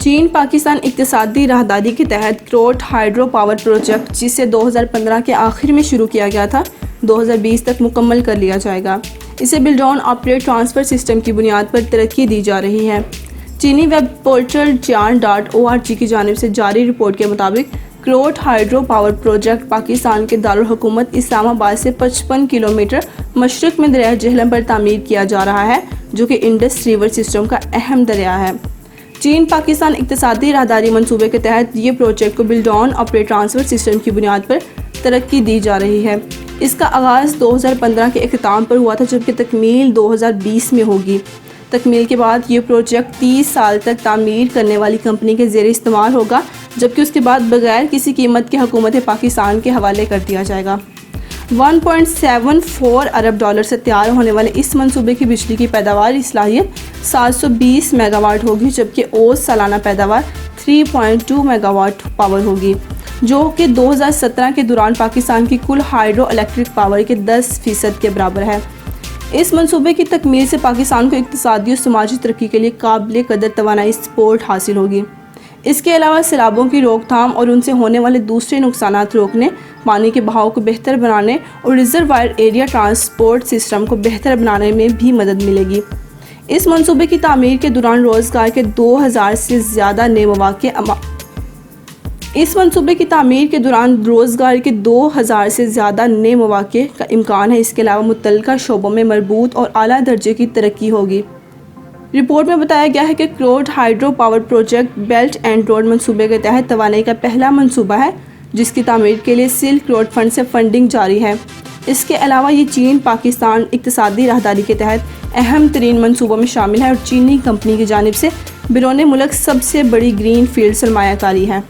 چین پاکستان اقتصادی راہداری کے تحت کروٹ ہائیڈرو پاور پروجیکٹ، جسے 2015 کے آخر میں شروع کیا گیا تھا، 2020 تک مکمل کر لیا جائے گا۔ اسے build on operate transfer system کی بنیاد پر ترقی دی جا رہی ہے۔ چینی ویب پورٹل jian.org کی جانب سے جاری رپورٹ کے مطابق Karot hydro power project Pakistan کے دارالحکومت اسلام آباد سے 55 کلومیٹر مشرق میں دریائے جہلم پر تعمیر کیا جا رہا ہے، جو کہ انڈس ریور سسٹم کا اہم دریا ہے۔ چین پاکستان اقتصادی راہداری منصوبے کے تحت یہ پروجیکٹ کو build on operate transfer system کی بنیاد پر ترقی دی جا رہی ہے۔ اس کا آغاز 2015 کے اختتام پر ہوا تھا، جبکہ تکمیل 2020 میں ہوگی۔ تکمیل کے بعد یہ پروجیکٹ 30 سال تک تعمیر کرنے والی کمپنی کے زیر استعمال ہوگا، جبکہ اس کے بعد بغیر کسی قیمت کے حکومت پاکستان کے حوالے کر دیا جائے گا۔ 1.74 ارب ڈالر سے تیار ہونے والے اس منصوبے کی بجلی کی پیداوار صلاحیت 720 میگا واٹ ہوگی، جبکہ اوسط سالانہ پیداوار 3.2 میگا واٹ پاور ہوگی، جو کہ 2017 کے دوران پاکستان کی کل ہائیڈرو الیکٹرک پاور کے 10% کے برابر ہے۔ اس منصوبے کی تکمیل سے پاکستان کو اقتصادی اور سماجی ترقی کے لیے قابل قدر توانائی سپورٹ حاصل ہوگی۔ اس کے علاوہ سیلابوں کی روک تھام اور ان سے ہونے والے دوسرے نقصانات روکنے، پانی کے بہاؤ کو بہتر بنانے اور ریزروائر ایریا ٹرانسپورٹ سسٹم کو بہتر بنانے میں بھی مدد ملے گی۔ اس منصوبے کی تعمیر کے دوران روزگار کے 2000 سے زیادہ نئے مواقع کا امکان ہے۔ اس کے علاوہ متعلقہ شعبوں میں مربوط اور اعلیٰ درجے کی ترقی ہوگی۔ رپورٹ میں بتایا گیا ہے کہ Karot hydro power project belt and road منصوبے کے تحت توانائی کا پہلا منصوبہ ہے، جس کی تعمیر کے لیے سلک روڈ فنڈ سے فنڈنگ جاری ہے۔ اس کے علاوہ یہ چین پاکستان اقتصادی راہداری کے تحت اہم ترین منصوبوں میں شامل ہے اور چینی کمپنی کی جانب سے بیرون ملک سب سے بڑی گرین فیلڈ سرمایہ کاری ہے۔